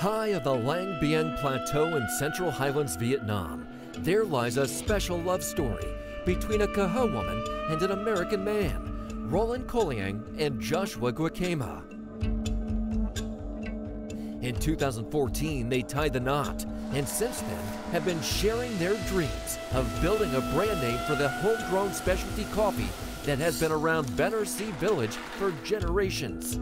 High of the Lang Biang Plateau in central highlands Vietnam, there lies a special love story between a Kaha woman and an American man, Roland Koliang and Joshua Guakema. In 2014, they tied the knot, and since then have been sharing their dreams of building a brand name for the homegrown specialty coffee that has been around Bannersi Village for generations.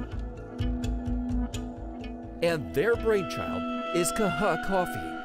And their brainchild is Kaha Coffee.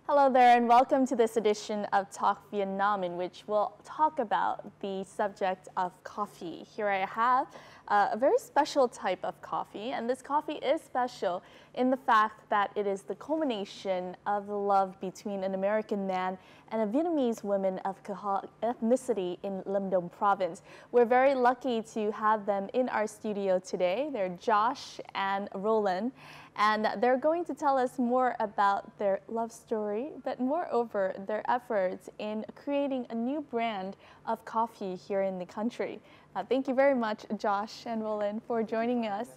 Hello there and welcome to this edition of Talk Vietnam, in which we'll talk about the subject of coffee. Here I have a very special type of coffee, and this coffee is special in the fact that it is the culmination of the love between an American man and a Vietnamese woman of Kaha ethnicity in Lâm Đồng province. We're very lucky to have them in our studio today. They're Josh and Roland, and they're going to tell us more about their love story, but moreover, their efforts in creating a new brand of coffee here in the country. Thank you very much, Josh and Roland, for joining us.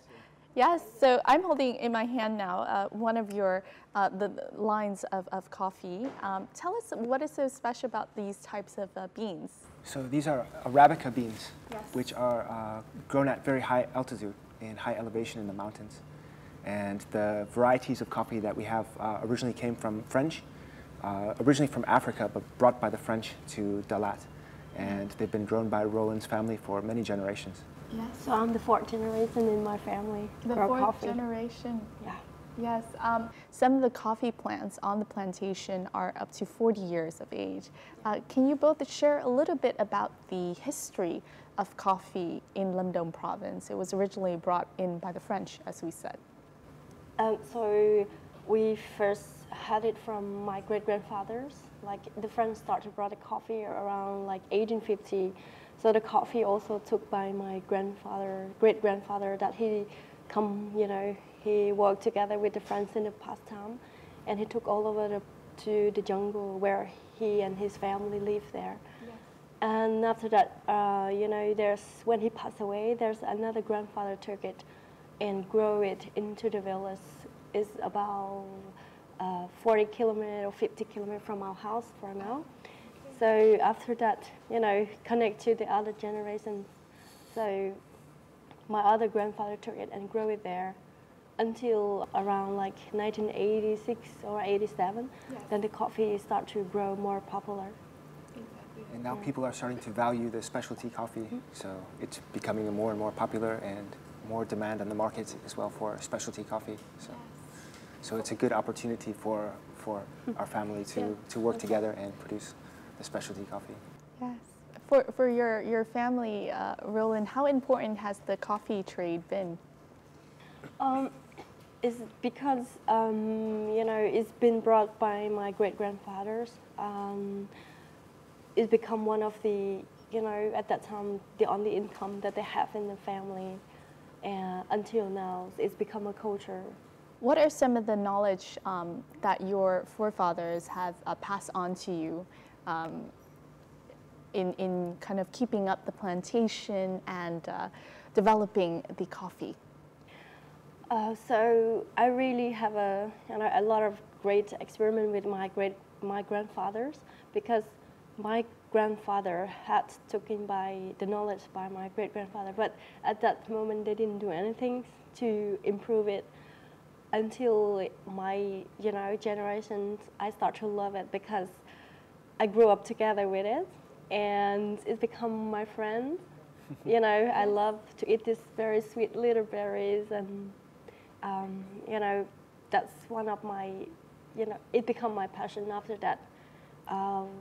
Yes, so I'm holding in my hand now one of your the lines of coffee. Tell us what is so special about these types of beans. So these are Arabica beans, yes, which are grown at very high altitude and high elevation in the mountains. And the varieties of coffee that we have originally came from originally from Africa, but brought by the French to Dalat. And they've been grown by Roland's family for many generations. Yeah, so I'm the fourth generation in my family. The fourth generation. Yeah. Yes. Some of the coffee plants on the plantation are up to 40 years of age. Can you both share a little bit about the history of coffee in Lâm Đồng province? It was originally brought in by the French, as we said. So we first had it from my great-grandfathers. Like the French started brought the coffee around like 1850. So the coffee also took by my great-grandfather that he he worked together with the French in the past time, and he took all over to the jungle where he and his family lived there. Yes. And after that, when he passed away, there's another grandfather took it and grow it into the village. It's about 40 kilometers or 50 kilometers from our house for now. So after that, connect to the other generations. So my other grandfather took it and grew it there until around like 1986 or 87. Yes. Then the coffee started to grow more popular. Exactly. And now people are starting to value the specialty coffee. Mm-hmm. So it's becoming more and more popular and more demand on the market as well for specialty coffee. So, so it's a good opportunity for our family to work together and produce the specialty coffee. Yes. For your family, Roland, how important has the coffee trade been? It's because it's been brought by my great-grandfathers. It's become one of the at that time the only income that they have in the family, and until now it's become a culture. What are some of the knowledge that your forefathers have passed on to you in kind of keeping up the plantation and developing the coffee? So I really have a lot of great experiment with my grandfathers, because my grandfather had taken by the knowledge by my great-grandfather, but at that moment they didn't do anything to improve it. Until my generations, I start to love it because I grew up together with it, and it's become my friend. I love to eat these very sweet little berries, and that's one of my, it become my passion after that.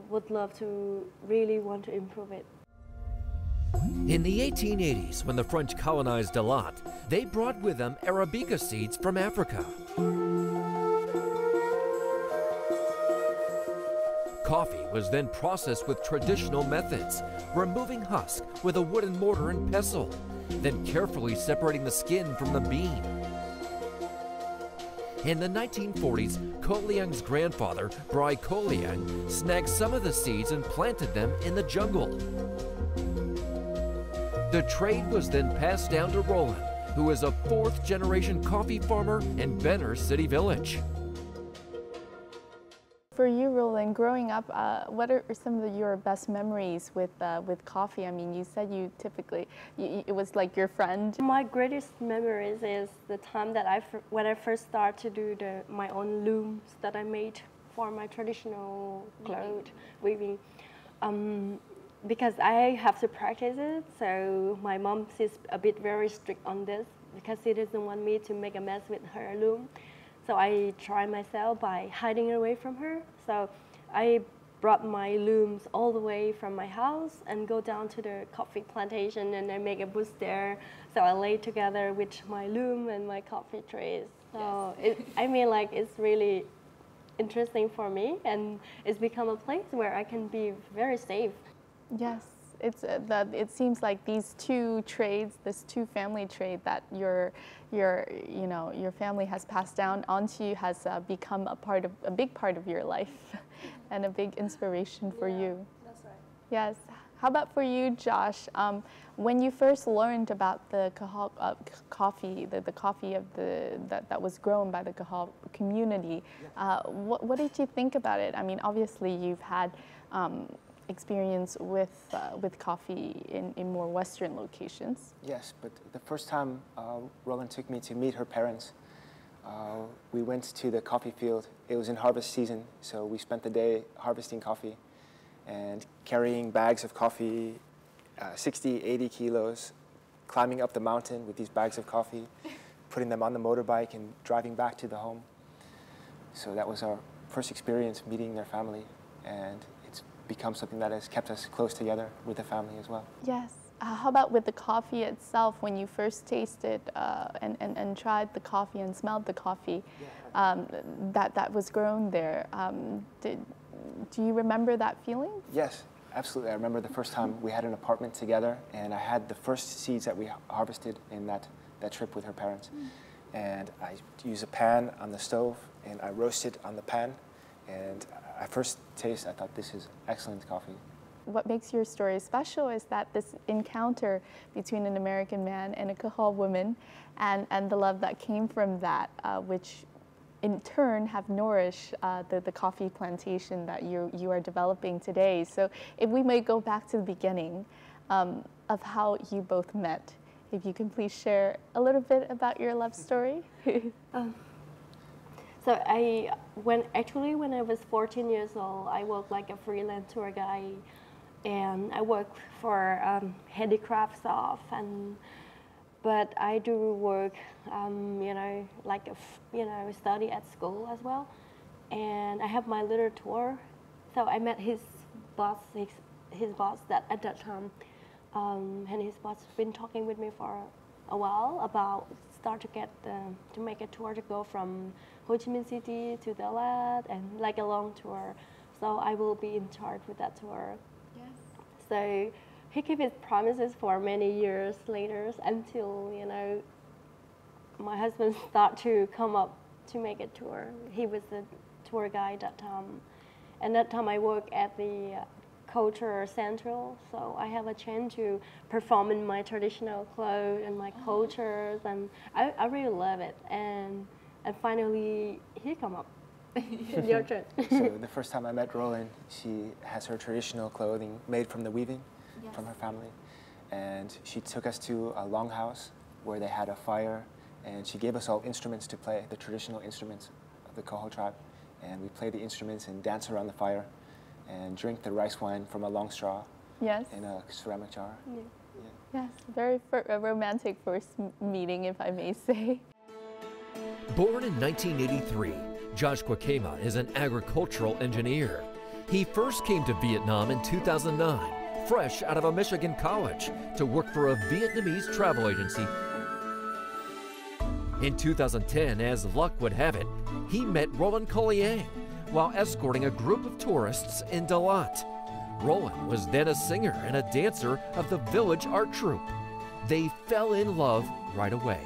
Would love to really want to improve it. In the 1880s, when the French colonized Dalat, they brought with them Arabica seeds from Africa. Coffee was then processed with traditional methods, removing husk with a wooden mortar and pestle, then carefully separating the skin from the bean. In the 1940s, Koliang's grandfather, Brai Koliang, snagged some of the seeds and planted them in the jungle. The trade was then passed down to Roland, who is a fourth-generation coffee farmer in Benner City Village. For you, Roland, growing up, what are some of your best memories with coffee? I mean, you said you typically, it was like your friend. My greatest memories is the time that when I first started to do my own looms that I made for my traditional clothes weaving. Because I have to practice it, so my mom is a bit very strict on this because she doesn't want me to make a mess with her loom. So I try myself by hiding away from her. So I brought my looms all the way from my house and go down to the coffee plantation, and I make a booth there. So I lay together with my loom and my coffee trays. So I mean, like, it's really interesting for me, and it's become a place where I can be very safe. Yes, it seems like these two trades, this two family trade that your family has passed down onto you has become a big part of your life, and a big inspiration for you. That's right. Yes. How about for you, Josh? When you first learned about the Kaha coffee, the coffee that was grown by the Kaha community, what did you think about it? I mean, obviously you've had experience with coffee in more Western locations. Yes, but the first time Roland took me to meet her parents, we went to the coffee field. It was in harvest season, so we spent the day harvesting coffee and carrying bags of coffee, 60, 80 kilos, climbing up the mountain with these bags of coffee, putting them on the motorbike and driving back to the home. So that was our first experience meeting their family, and it's become something that has kept us close together with the family as well. Yes. How about with the coffee itself? When you first tasted and tried the coffee and smelled the coffee that was grown there, do you remember that feeling? Yes, absolutely. I remember the first time we had an apartment together, and I had the first seeds that we harvested in that trip with her parents. And I used a pan on the stove, and I roasted on the pan. And I first taste, I thought, this is excellent coffee. What makes your story special is that this encounter between an American man and a Kaha woman, and the love that came from that, which in turn have nourished the coffee plantation that you are developing today. So if we may go back to the beginning of how you both met, if you can please share a little bit about your love story. So when I was 14 years old, I worked like a freelance tour guide, and I worked for handicraft shop, but I do work, study at school as well, and I have my little tour. So I met his boss that at that time, and his boss been talking with me for a while about to make a tour to go from Ho Chi Minh City to Dalat, and like a long tour. So I will be in charge with that tour. Yes. So he kept his promises for many years later until, my husband started to come up to make a tour. He was the tour guide that time. And that time I worked at the Culture Central, so I have a chance to perform in my traditional clothes and my cultures, and I really love it. And finally, he come up. Your turn. So the first time I met Roland, she has her traditional clothing made from the weaving from her family, and she took us to a longhouse where they had a fire, and she gave us all instruments to play, the traditional instruments of the Kaha tribe, and we played the instruments and danced around the fire and drink the rice wine from a long straw in a ceramic jar. Yeah. Yes, very romantic first meeting, if I may say. Born in 1983, Josh Kwakema is an agricultural engineer. He first came to Vietnam in 2009, fresh out of a Michigan college, to work for a Vietnamese travel agency. In 2010, as luck would have it, he met Roland Colliang while escorting a group of tourists in Dalat. Roland was then a singer and a dancer of the village art troupe. They fell in love right away.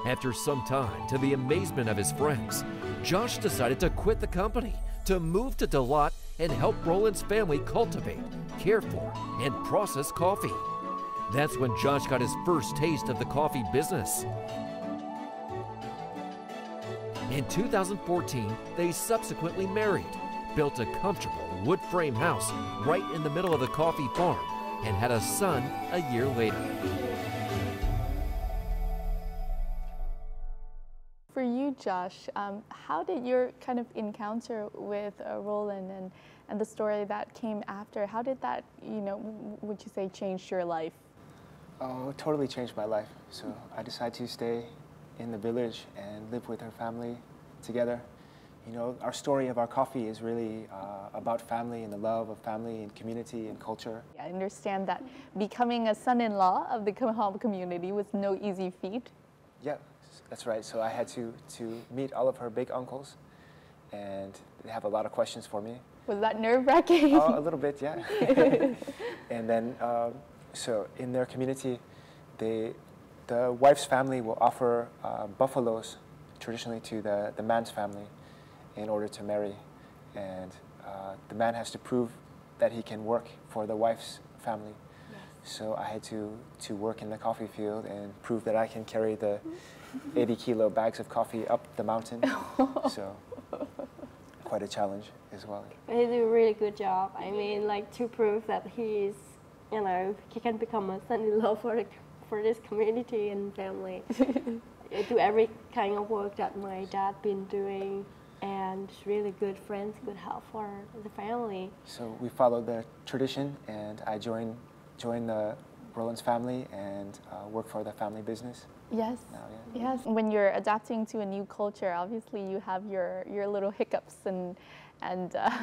After some time, to the amazement of his friends, Josh decided to quit the company to move to Dalat and help Roland's family cultivate, care for, and process coffee. That's when Josh got his first taste of the coffee business. In 2014, they subsequently married, built a comfortable wood frame house right in the middle of the coffee farm, and had a son a year later. For you, Josh, how did your kind of encounter with Roland and the story that came after, how did that, would you say, change your life? Oh, it totally changed my life. So I decided to stay in the village and live with her family together. Our story of our coffee is really about family and the love of family and community and culture. I understand that becoming a son-in-law of the Kaha community was no easy feat. Yeah, that's right. So I had to meet all of her big uncles, and they have a lot of questions for me. Was that nerve-wracking? A little bit, yeah. And then, so in their community, the wife's family will offer buffaloes traditionally to the man's family in order to marry, and the man has to prove that he can work for the wife's family. Yes. So I had to work in the coffee field and prove that I can carry the 80-kilo bags of coffee up the mountain. So quite a challenge as well. He did a really good job. I mean, like, to prove that he's, he can become a son-in-law for this community and family. Do every kind of work that my dad been doing, and really good friends, good help for the family. So we followed the tradition, and I joined Roland's family and work for the family business. Yes. Now, yeah. Yes. When you're adapting to a new culture, obviously you have your little hiccups and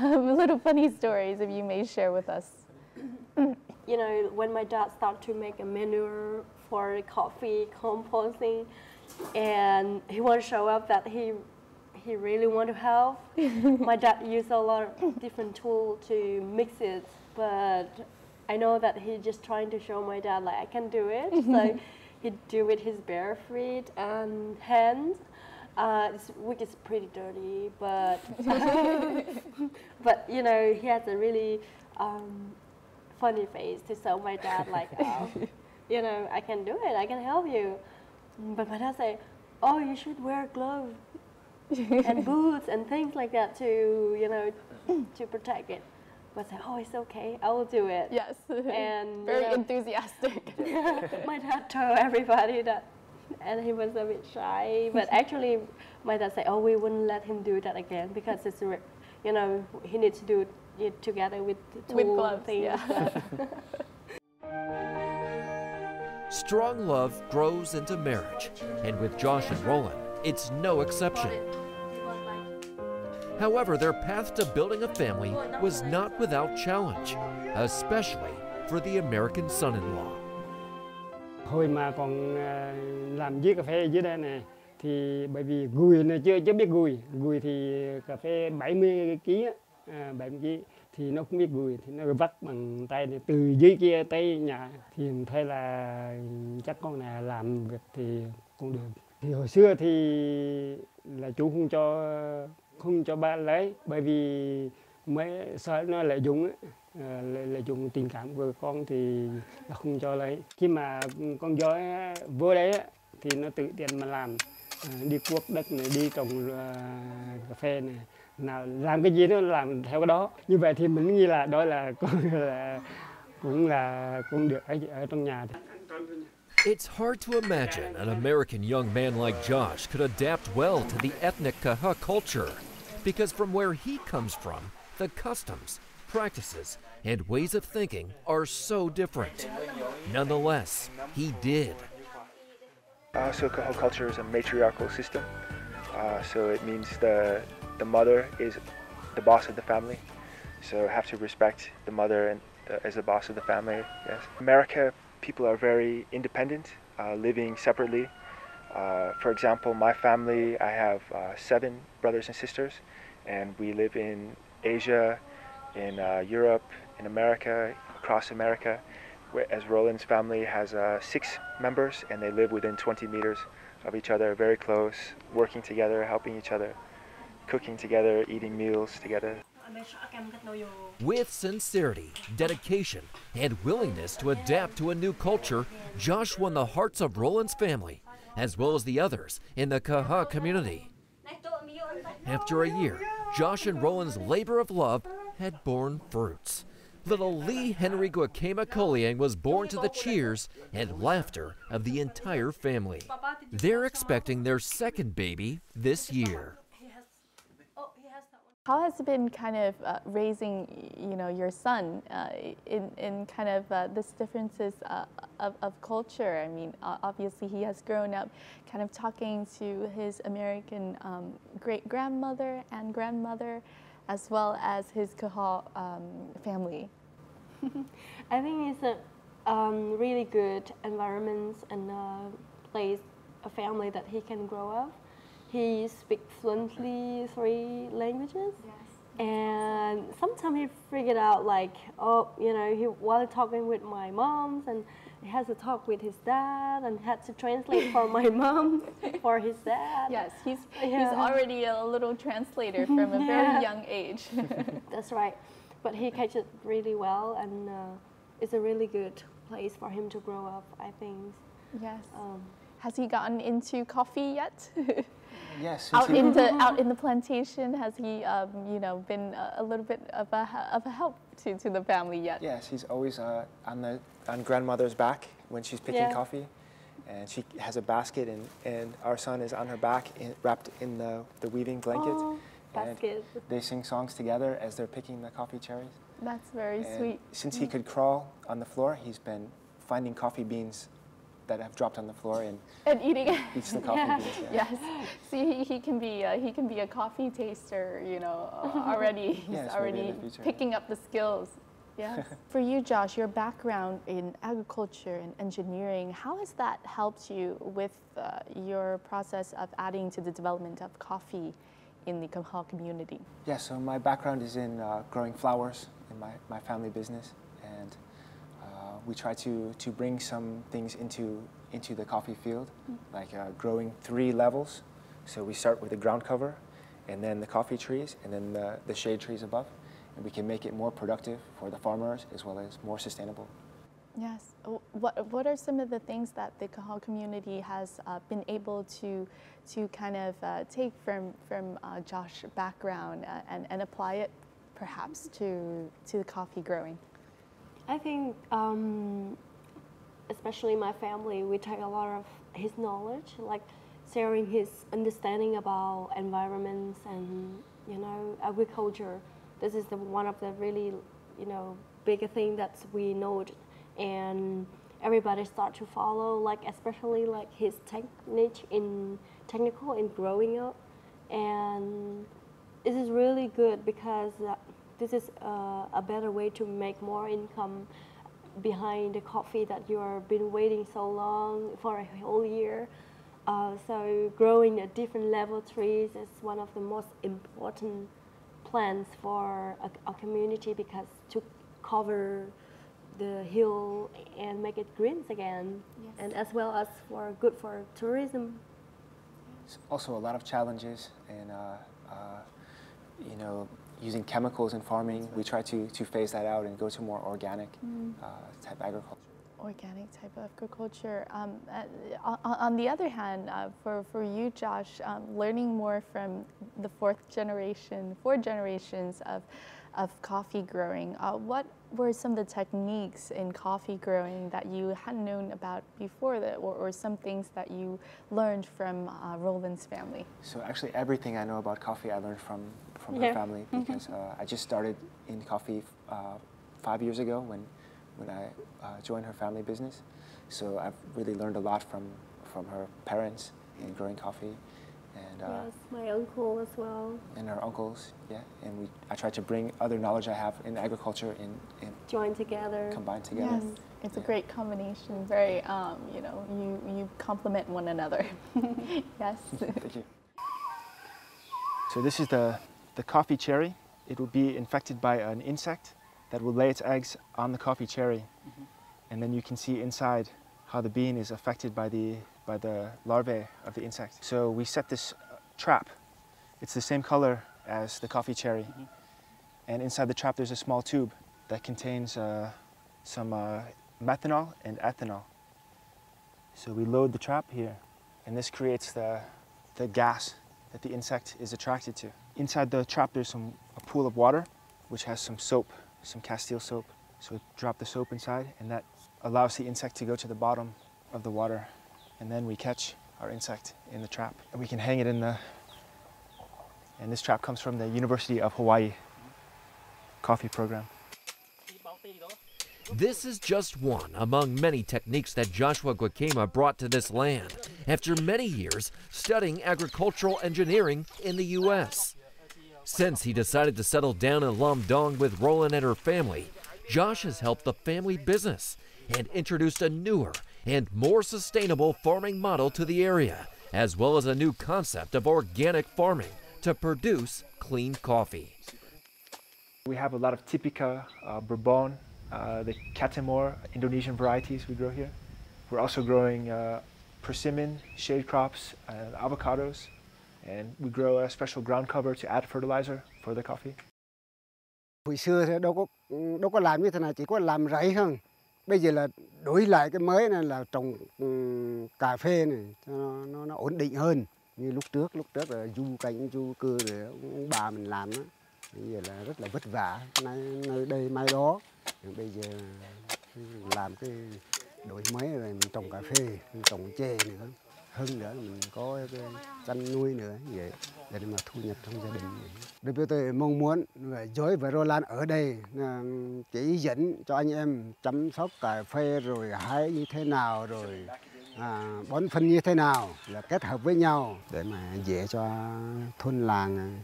little funny stories, if you may share with us. When my dad started to make a menu for coffee composting, and he want to show up that he really want to help. My dad used a lot of different tools to mix it, but I know that he's just trying to show my dad, like, I can do it. So he do with his bare feet and hands, which is pretty dirty, but but he has a really funny face to show my dad, like, oh, I can do it, I can help you. But my dad say, oh, you should wear gloves and boots and things like that to, to protect it. But I say, oh, it's okay, I will do it. Yes, and very enthusiastic. My dad told everybody that, and he was a bit shy. But actually, my dad said, oh, we wouldn't let him do that again because it's, he needs to do it together with the with gloves. things. Yeah. Strong love grows into marriage, and with Josh and Roland, it's no exception. However, their path to building a family was not without challenge, especially for the American son-in-law. Hồi mà còn làm với cà phê dưới đây này, thì bởi vì gùi này chưa biết gùi thì cà phê 70 kg, 70 kg thì nó không biết gùi, thì nó vắt bằng tay này, từ dưới kia tới nhà, thì mình thấy là chắc con này làm việc thì cũng được. Thì hồi xưa thì là chủ không cho ba lấy, bởi vì mấy sợ nó lợi dụng tình cảm của con thì là không cho lấy. Khi mà con giỏi vô đấy thì nó tự tiện mà làm, đi cuốc đất này, đi trồng cà phê này, nào làm cái gì nó làm theo cái đó. Như vậy thì mình nghĩ là đó là cũng được ở trong nhà. It's hard to imagine an American young man like Josh could adapt well to the ethnic Kaha culture, because from where he comes from, the customs, practices, and ways of thinking are so different. Nonetheless, he did. So Kaha culture is a matriarchal system. So it means the mother is the boss of the family. So have to respect the mother and as the boss of the family. Yes. America, people are very independent, living separately. For example, my family, I have 7 brothers and sisters, and we live in Asia, in Europe, in America, across America. Whereas Roland's family has 6 members, and they live within 20 meters of each other, very close, working together, helping each other, cooking together, eating meals together. With sincerity, dedication, and willingness to adapt to a new culture, Josh won the hearts of Roland's family, as well as the others in the Kaha community. After a year, Josh and Roland's labor of love had borne fruits. Little Lee Henry Guakema Koliang was born to the cheers and laughter of the entire family. They're expecting their second baby this year. How has it been kind of raising, your son in kind of this differences of culture? I mean, obviously he has grown up kind of talking to his American great-grandmother and grandmother, as well as his Kaha family. I think it's a really good environment and place, a family that he can grow up. He speaks fluently 3 languages. Yes. And sometimes he figured out like, he wanted talking with my mom and he has to talk with his dad and had to translate for my mom for his dad. Yes, he's already a little translator from a very young age. That's right. But he catches it really well, and it's a really good place for him to grow up, I think. Yes. Has he gotten into coffee yet? Yes. Out in the plantation, has he been a little bit of a help to the family yet? Yes, he's always on grandmother's back when she's picking coffee, and she has a basket, and our son is on her back wrapped in the weaving blanket. Oh, basket. And they sing songs together as they're picking the coffee cherries. That's very sweet. Since he could crawl on the floor, he's been finding coffee beans that have dropped on the floor and eating it. Eats the coffee beans. Yeah. Yes. See, he can be a coffee taster. Already he's already picking up the skills. Yes. For you, Josh, your background in agriculture and engineering, how has that helped you with your process of adding to the development of coffee in the Kaha community? Yeah, so my background is in growing flowers in my family business, and we try to bring some things into the coffee field, like growing 3 levels. So we start with the ground cover, and then the coffee trees, and then the shade trees above, and we can make it more productive for the farmers as well as more sustainable. Yes. What are some of the things that the Kaha community has been able to kind of take from Josh's background and apply it perhaps to the coffee growing? I think, especially my family, we take a lot of his knowledge, like sharing his understanding about environments and agriculture. This is one of the really bigger thing that we know. And everybody start to follow, like especially like his technical in growing up, and this is really good because this is a better way to make more income behind the coffee that you have been waiting so long for a whole year. So growing at different level trees is one of the most important plans for a community, because to cover the hill and make it green again, and as well as good for tourism. It's also a lot of challenges, and using chemicals in farming. We try to phase that out and go to more organic type agriculture. Organic type of agriculture. On the other hand, for you, Josh, learning more from the 4 generations of coffee growing, what were some of the techniques in coffee growing that you hadn't known about before, or some things that you learned from Roland's family? So actually everything I know about coffee I learned from her family, because I just started in coffee 5 years ago when I joined her family business. So I've really learned a lot from her parents in growing coffee. And, yes, my uncle as well. And our uncles, yeah. And I try to bring other knowledge I have in agriculture and join together. Combine together. Yes, it's a great combination. Very, you complement one another. Yes. Thank you. So this is the coffee cherry. It will be infected by an insect that will lay its eggs on the coffee cherry. And then you can see inside how the bean is affected by the larvae of the insect. So we set this trap. It's the same color as the coffee cherry. And inside the trap there's a small tube that contains some methanol and ethanol. So we load the trap here, and this creates the gas that the insect is attracted to. Inside the trap there's a pool of water which has some soap, some Castile soap. So we drop the soap inside, and that allows the insect to go to the bottom of the water, and then we catch our insect in the trap. And we can hang it in the, and this trap comes from the University of Hawaii coffee program. This is just one among many techniques that Joshua Guakema brought to this land after many years studying agricultural engineering in the U.S. Since he decided to settle down in Lam Dong with Roland and her family, Josh has helped the family business and introduced a newer and more sustainable farming model to the area, as well as a new concept of organic farming to produce clean coffee. We have a lot of Typica, Bourbon, the Catamor Indonesian varieties we grow here. We're also growing persimmon, shade crops, and avocados. And we grow a special ground cover to add fertilizer for the coffee. Hồi xưa thì đâu có làm như thế này, chỉ có làm rẫy thôi. Bây giờ là đổi lại cái mới này là trồng cà phê này cho nó ổn định hơn. Như lúc trước là du canh du cưa rồi ông bà mình làm đó. Bây giờ là rất là vất vả, nơi đây mai đó. Bây giờ làm cái đổi mới rồi mình trồng cà phê, mình trồng chè nữa. Hơn nữa mình có cái chăn nuôi nữa vậy để mà thu nhập trong gia đình. Đối với tôi mong muốn Joy và Roland ở đây chỉ dẫn cho anh em chăm sóc cà phê rồi hái như thế nào rồi bón phân như thế nào là kết hợp với nhau để mà dễ cho thôn làng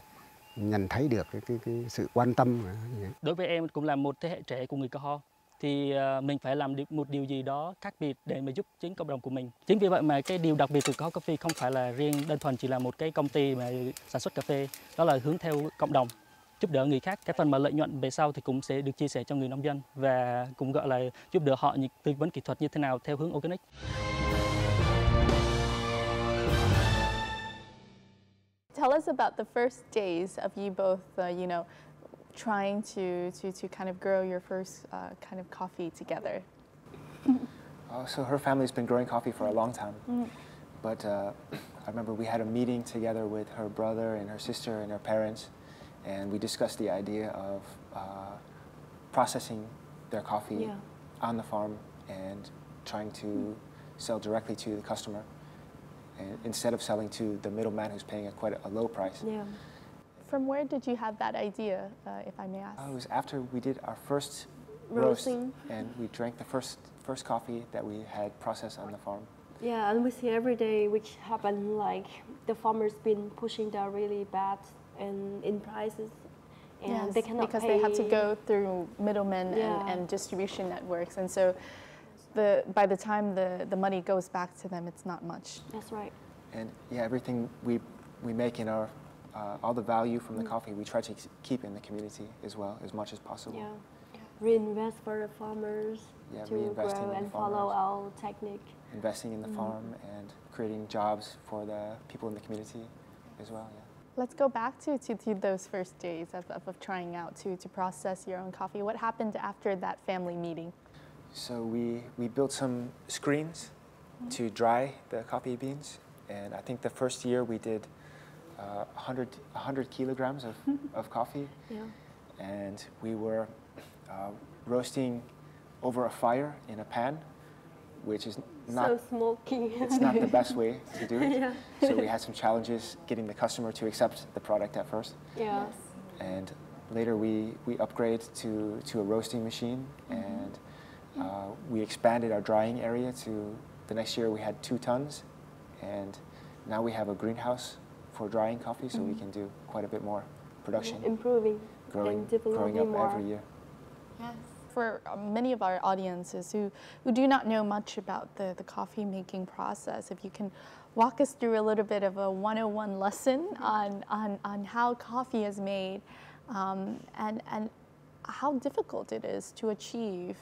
nhận thấy được cái sự quan tâm. Đối với em cũng là một thế hệ trẻ của người Kaha, thì mình phải làm được một điều gì đó khác biệt để mà giúp chính cộng đồng của mình. Chính vì vậy mà cái điều đặc biệt của Kaha Coffee không phải là riêng đơn thuần chỉ là một cái công ty mà sản xuất cà phê, đó là hướng theo cộng đồng, giúp đỡ người khác. Cái phần mà lợi nhuận về sau thì cũng sẽ được chia sẻ cho người nông dân và cũng gọi là giúp đỡ họ những tư vấn kỹ thuật như thế nào theo hướng organic. Tell us about the first days of you both, trying to kind of grow your first kind of coffee together. So her family's been growing coffee for a long time. But I remember we had a meeting together with her brother and her sister and her parents, and we discussed the idea of processing their coffee on the farm and trying to sell directly to the customer, and instead of selling to the middleman who's paying quite a low price. Yeah. From where did you have that idea, if I may ask? It was after we did our first roasting, and we drank the first coffee that we had processed on the farm. Yeah, and we see every day which happen, like the farmers been pushing down really bad in prices, and yes, they cannot because pay. they have to go through middlemen and distribution networks, and so by the time the money goes back to them, it's not much. That's right. And yeah, everything we make in our all the value from the coffee we try to keep in the community as well, as much as possible. Yeah. Reinvest for the farmers to grow and follow our technique. Investing in the farm and creating jobs for the people in the community as well. Yeah. Let's go back to those first days of trying out to process your own coffee. What happened after that family meeting? So we built some screens to dry the coffee beans, and I think the first year we did 100 kilograms of coffee, and we were roasting over a fire in a pan, which is not so smoky. It's not the best way to do it. So we had some challenges getting the customer to accept the product at first. Yes. And later we upgraded to a roasting machine, and we expanded our drying area to the next year we had 2 tons, and now we have a greenhouse for drying coffee, so we can do quite a bit more production. Improving growing and developing up more. every year. Yes. For many of our audiences who do not know much about the coffee making process, if you can walk us through a little bit of a 101 lesson on how coffee is made, and how difficult it is to achieve,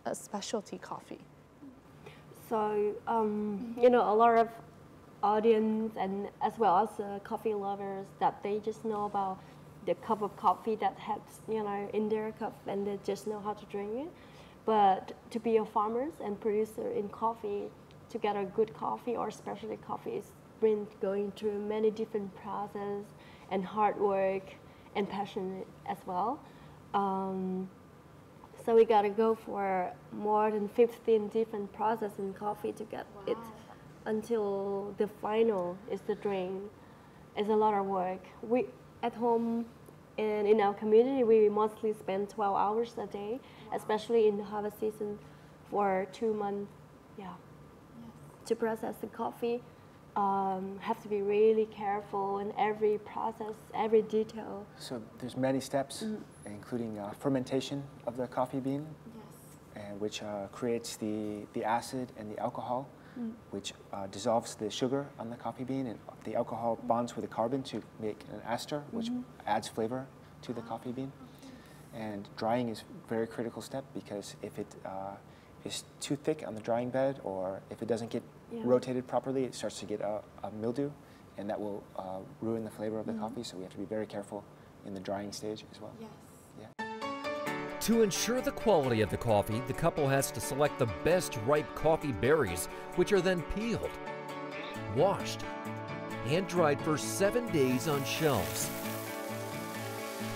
a specialty coffee. So, a lot of audience and as well as coffee lovers that they just know about the cup of coffee that has, in their cup, and they just know how to drink it. But to be a farmer and producer in coffee, to get a good coffee or specialty coffee, is been going through many different processes and hard work and passion as well. So we gotta go for more than 15 different processes in coffee to get it until the final is the drink. It's a lot of work. We at home and in our community, we mostly spend 12 hours a day, especially in the harvest season, for 2 months. To process the coffee, have to be really careful in every process, every detail. So there's many steps, including fermentation of the coffee bean, and which creates the acid and the alcohol, which dissolves the sugar on the coffee bean, and the alcohol bonds with the carbon to make an ester, which adds flavor to the coffee bean. And drying is a very critical step, because if it is too thick on the drying bed, or if it doesn't get rotated properly, it starts to get a mildew, and that will ruin the flavor of the coffee. So we have to be very careful in the drying stage as well. To ensure the quality of the coffee, the couple has to select the best ripe coffee berries, which are then peeled, washed, and dried for 7 days on shelves.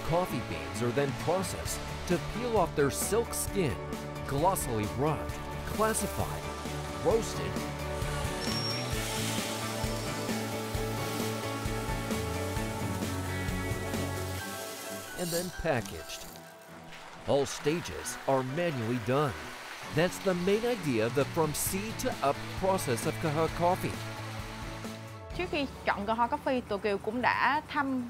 Coffee beans are then processed to peel off their silk skin, glossily rubbed, classified, roasted, and then packaged. All stages are manually done. That's the main idea of the from seed to up process of Kaha coffee. Trước khi chọn Kaha Coffee, tụi Kiều cũng đã thăm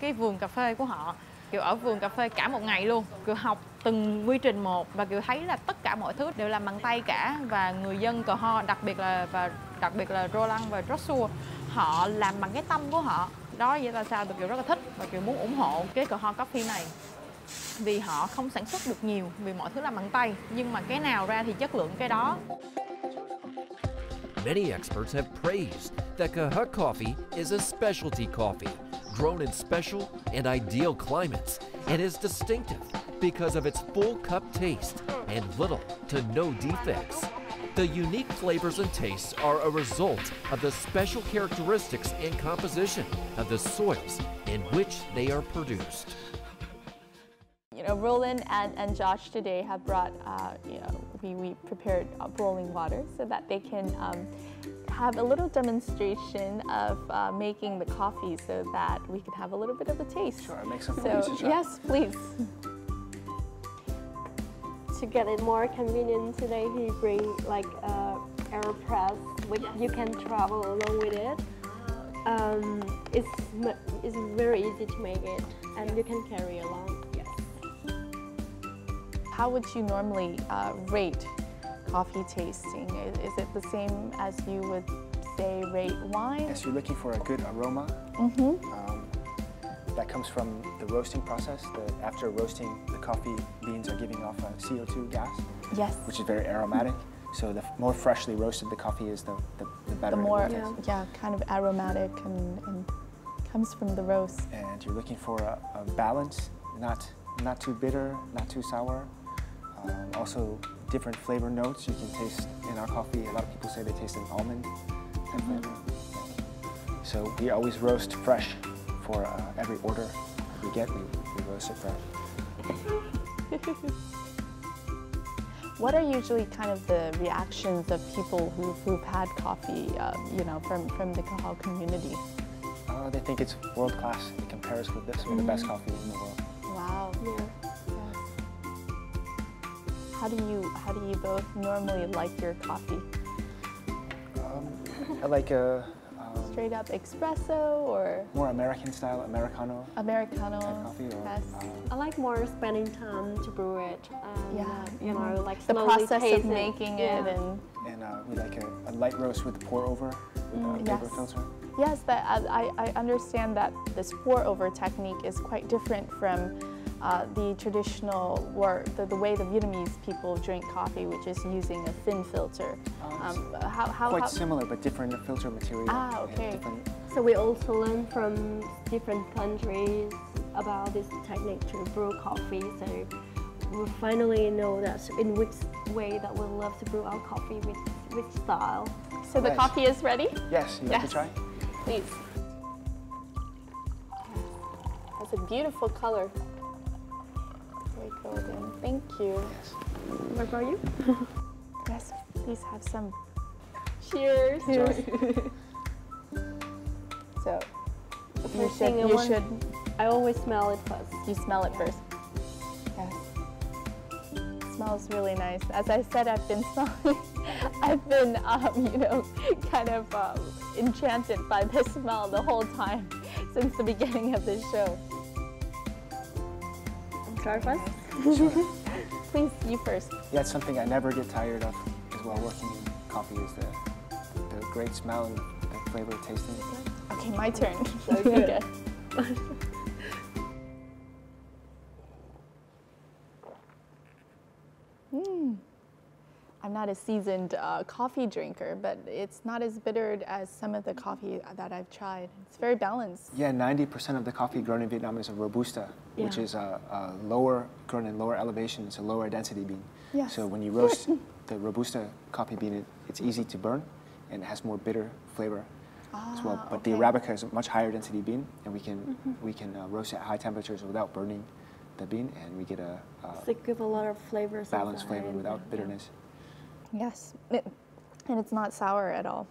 cái vườn cà phê của họ. Kiều ở vườn cà phê cả một ngày luôn. Kiều học từng quy trình một, và Kiều thấy là tất cả mọi thứ đều làm bằng tay cả, và người dân Kaha, đặc biệt là Roland và Joshua, họ làm bằng cái tâm của họ. Đó vậy là sao tụi Kiều rất là thích, và Kiều muốn ủng hộ cái Kaha Coffee này. Vì họ không sản xuất được nhiều, vì mọi thứ làm bằng tay, nhưng mà cái nào ra thì chất lượng cái đó. Many experts have praised that Kaha coffee is a specialty coffee, grown in special and ideal climates, and is distinctive because of its full cup taste and little to no defects. The unique flavors and tastes are a result of the special characteristics and composition of the soils in which they are produced. Roland and Josh today have brought, we prepared boiling water so that they can have a little demonstration of making the coffee, so that we could have a little bit of a taste. Sure, make some So, yes, please. To get it more convenient today, he bring like AeroPress, which you can travel along with it. It's very easy to make it, and you can carry along. How would you normally rate coffee tasting? Is it the same as you would say rate wine? Yes, you're looking for a good aroma. That comes from the roasting process. After roasting, the coffee beans are giving off a CO2 gas, which is very aromatic. So the more freshly roasted the coffee is, the better. The more, kind of aromatic and comes from the roast. And you're looking for a balance, not too bitter, not too sour. Also, different flavor notes you can taste in our coffee. A lot of people say they taste an almond type flavor. So we always roast fresh for every order we get. We roast it fresh. What are usually kind of the reactions of people who've had coffee, from the Kaha community? They think it's world class. It compares with this, with the best coffee in the world. Wow. How do you both normally like your coffee? I like a straight up espresso, or more American style, Americano type coffee. Or, I like more spending time to brew it. Like the process taste of making it, and we like a light roast with the pour over with a paper filter. Yes, but I understand that this pour-over technique is quite different from the traditional, or the way the Vietnamese people drink coffee, which is using a thin filter. Quite similar, but different filter material. Ah, okay. So we also learn from different countries about this technique to brew coffee. So we finally know that in which way that we love to brew our coffee, with which style. So the coffee is ready? Yes, you like to try? Please. That's a beautiful color. Very golden. Thank you. Yes. What about you? Yes, please have some. Cheers. So, you should. I always smell it first. You smell it first. Yes. It smells really nice. As I said, I've been smelling. I've been, kind of enchanted by the smell the whole time since the beginning of this show. Try first? Sure. Please, you first. Yeah, it's something I never get tired of as well working in coffee, is the great smell and the flavor tasting. Okay, my turn. So good. I'm not a seasoned coffee drinker, but it's not as bitter as some of the coffee that I've tried. It's very balanced. Yeah, 90% of the coffee grown in Vietnam is a Robusta, which is grown in lower elevation. It's a lower density bean. Yes. So when you roast the Robusta coffee bean, it's easy to burn and it has more bitter flavor as well. But the Arabica is a much higher density bean, and we can roast at high temperatures without burning the bean, and we get a So it gives a lot of flavors. balanced flavor without bitterness. Yes, and it's not sour at all.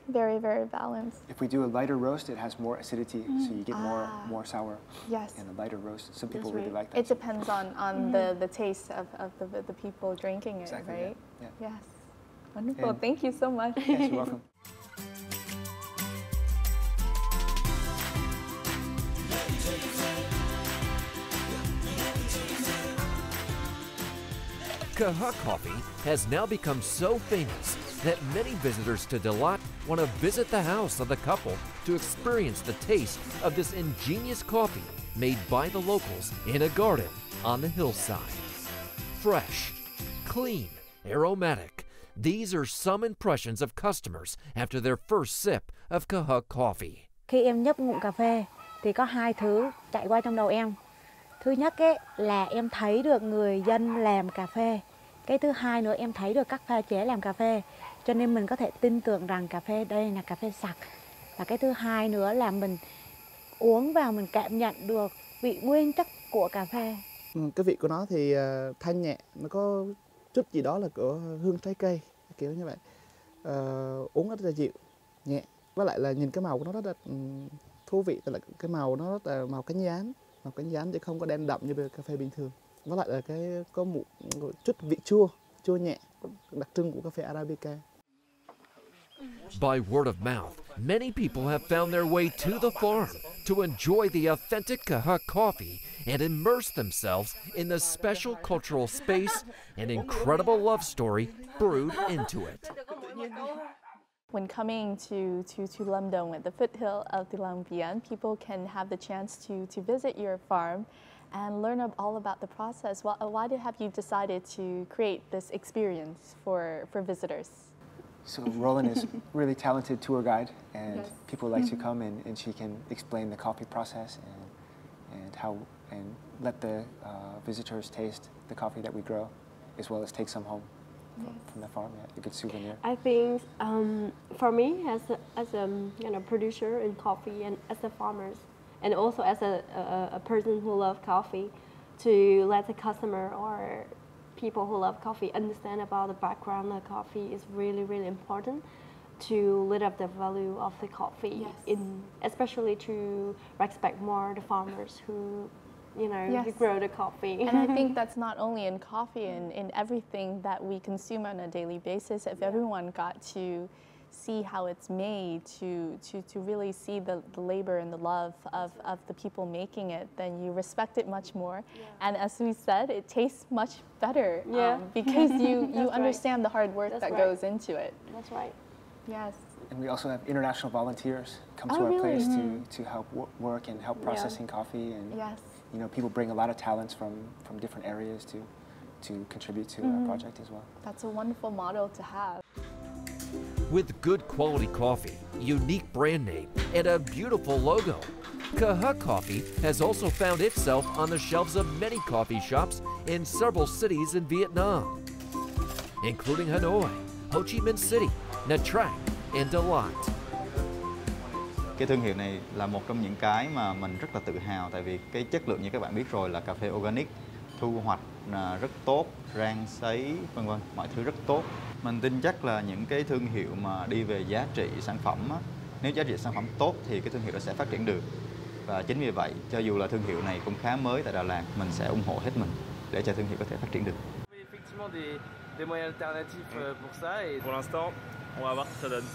Very, very balanced. If we do a lighter roast, it has more acidity, so you get more sour. Yes. In a lighter roast, some people really like that. It depends on the taste of the people drinking it, Exactly, right? yeah. Yes. Wonderful. And thank you so much. Yes, you're welcome. Kaha coffee has now become so famous that many visitors to Dalat want to visit the house of the couple to experience the taste of this ingenious coffee made by the locals in a garden on the hillside. Fresh, clean, aromatic. These are some impressions of customers after their first sip of Kaha coffee. Khi em nhấp ngụm cà phê thì có hai thứ chạy qua trong đầu em. Thứ nhất ấy, là em thấy được người dân làm cà phê. Cái thứ hai nữa, em thấy được các pha chế làm cà phê. Cho nên mình có thể tin tưởng rằng cà phê đây là cà phê sạch. Và cái thứ hai nữa là mình uống vào mình cảm nhận được vị nguyên chất của cà phê. Cái vị của nó thì thanh nhẹ, nó có chút gì đó là của hương trái cây, kiểu như vậy. Uống rất là dịu, nhẹ. Với lại là nhìn cái màu của nó rất là thú vị, tức là cái màu nó rất là màu cánh gián chứ không có đen đậm như cà phê bình thường. Với lại là cái có một chút vị chua nhẹ, đặc trưng của cà phê Arabica. By word of mouth, many people have found their way to the farm to enjoy the authentic Kaha coffee and immerse themselves in the special cultural space and incredible love story brewed into it. When coming to Lâm Đồng at the foothill of the Lang Biang, people can have the chance to visit your farm and learn all about the process. Why have you decided to create this experience for visitors? So Roland is a really talented tour guide, and people like to come and she can explain the coffee process and let the visitors taste the coffee that we grow, as well as take some home from the farm. Yeah, a good souvenir. I think for me, as a producer in coffee and as a farmer, and also as a person who loves coffee, to let the customer or people who love coffee understand about the background of coffee is really, really important to lift up the value of the coffee, especially to respect more the farmers who who grow the coffee. And I think that's not only in coffee and in everything that we consume on a daily basis. If everyone got to see how it's made, to really see the labor and the love of the people making it, then you respect it much more. And as we said, it tastes much better because you understand the hard work that goes into it. That's right. Yes. And we also have international volunteers come to our really? place to help work and help processing coffee. And you know, people bring a lot of talents from different areas to contribute to our project as well. That's a wonderful model to have. With good quality coffee, unique brand name, and a beautiful logo, Kaha Coffee has also found itself on the shelves of many coffee shops in several cities in Vietnam, including Hanoi, Ho Chi Minh City, Nha Trang, and Da Lat. Cái thương hiệu này là một trong những cái mà mình rất là tự hào, tại vì cái chất lượng như các bạn biết rồi là cà phê organic, thu hoạch rất tốt, rang sấy vân vân, mọi thứ rất tốt. Mình tin chắc là những cái thương hiệu mà đi về giá trị sản phẩm á, nếu giá trị sản phẩm tốt thì cái thương hiệu đó sẽ phát triển được. Và chính vì vậy, cho dù là thương hiệu này cũng khá mới tại Đà Lạt, mình sẽ ủng hộ hết mình để cho thương hiệu có thể phát triển được. Effectivement des moyens alternatifs pour ça et pour l'instant, on va voir ce que ça donne.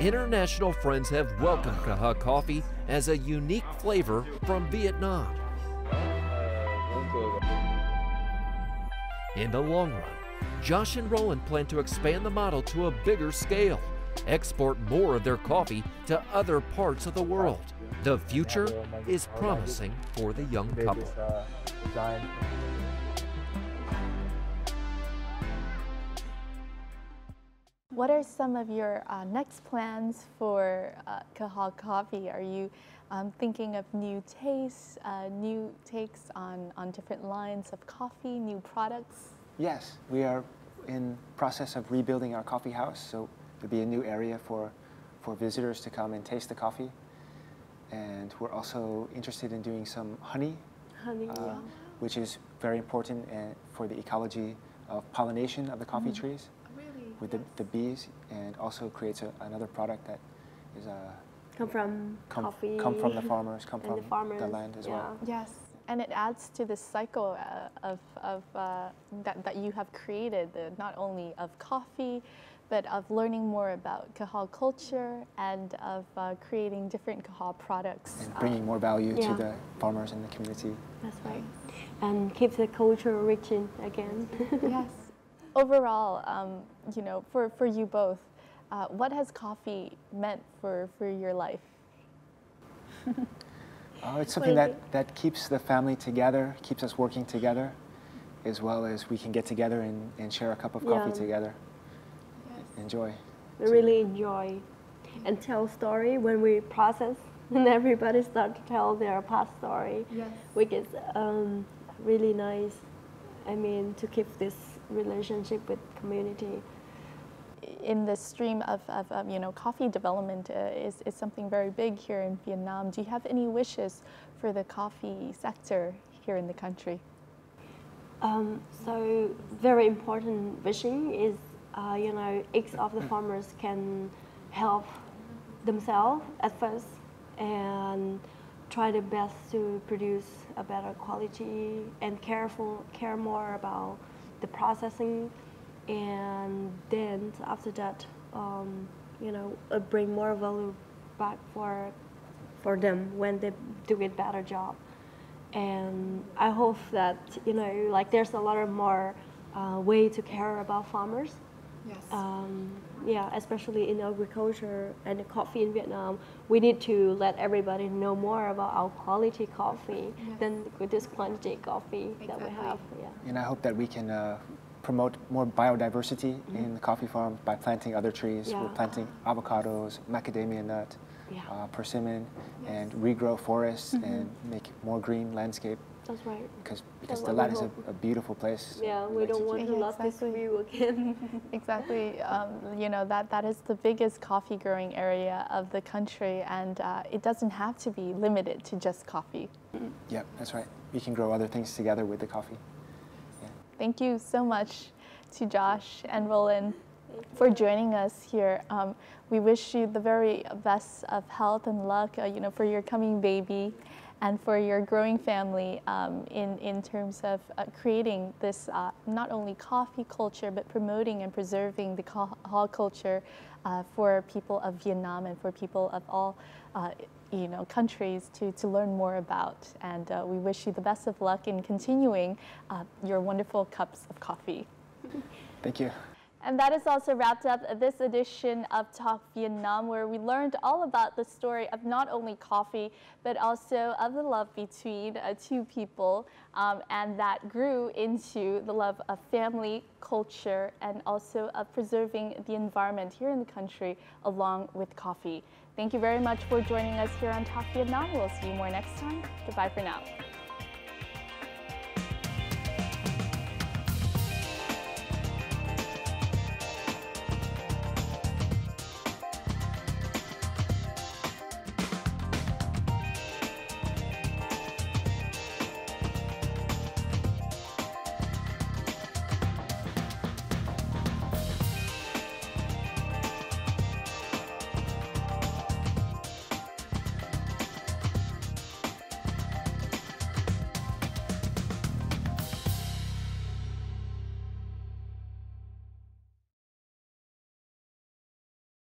International friends have welcomed Kaha Coffee as a unique flavor from Vietnam. In the long run, Josh and Roland plan to expand the model to a bigger scale, export more of their coffee to other parts of the world. The future is promising for the young couple. What are some of your next plans for Kaha Coffee? Are you thinking of new tastes, new takes on different lines of coffee, new products? Yes, we are in process of rebuilding our coffee house, so there'll be a new area for visitors to come and taste the coffee. And we're also interested in doing some honey, which is very important for the ecology of pollination of the coffee trees. With the bees, and also creates another product that is come from coffee, come from the farmers, come from the land as well. Yes, and it adds to the cycle that you have created, not only of coffee, but of learning more about Kaha culture and of creating different Kaha products. And bringing more value to the farmers and the community. That's right, and keep the culture rich again. Yes. Overall, you know, for you both, what has coffee meant for your life? It's something that keeps the family together, keeps us working together, as well as we can get together and share a cup of coffee together. Enjoy. We really enjoy and tell story when we process, and everybody start to tell their past story, which is really nice. I mean, to keep this relationship with community. In the stream of you know, coffee development is something very big here in Vietnam. Do you have any wishes for the coffee sector here in the country? So very important wishing is, you know, each of the farmers can help themselves at first and try their best to produce a better quality and care more about the processing, and then after that, you know, bring more value back for them when they do a better job. And I hope that, you know, like there's a lot of more way to care about farmers. Yes. Yeah, especially in agriculture and the coffee in Vietnam, we need to let everybody know more about our quality coffee than with this quantity coffee that we have. Yeah. And I hope that we can promote more biodiversity in the coffee farm by planting other trees. We're planting avocados, macadamia nut, persimmon, and regrow forests and make more green landscape. That's right. Because Da Lat is a beautiful place. Yeah, we don't want to lose this view again. Exactly. You know, that is the biggest coffee growing area of the country, and it doesn't have to be limited to just coffee. Yeah, that's right. We can grow other things together with the coffee. Yeah. Thank you so much to Josh and Roland for joining us here. We wish you the very best of health and luck, you know, for your coming baby and for your growing family in terms of creating this not only coffee culture, but promoting and preserving the Kaha culture for people of Vietnam and for people of all you know, countries to learn more about. And we wish you the best of luck in continuing your wonderful cups of coffee. Thank you. And that is also wrapped up this edition of Talk Vietnam, where we learned all about the story of not only coffee, but also of the love between two people, and that grew into the love of family, culture, and also of preserving the environment here in the country along with coffee. Thank you very much for joining us here on Talk Vietnam. We'll see you more next time. Goodbye for now.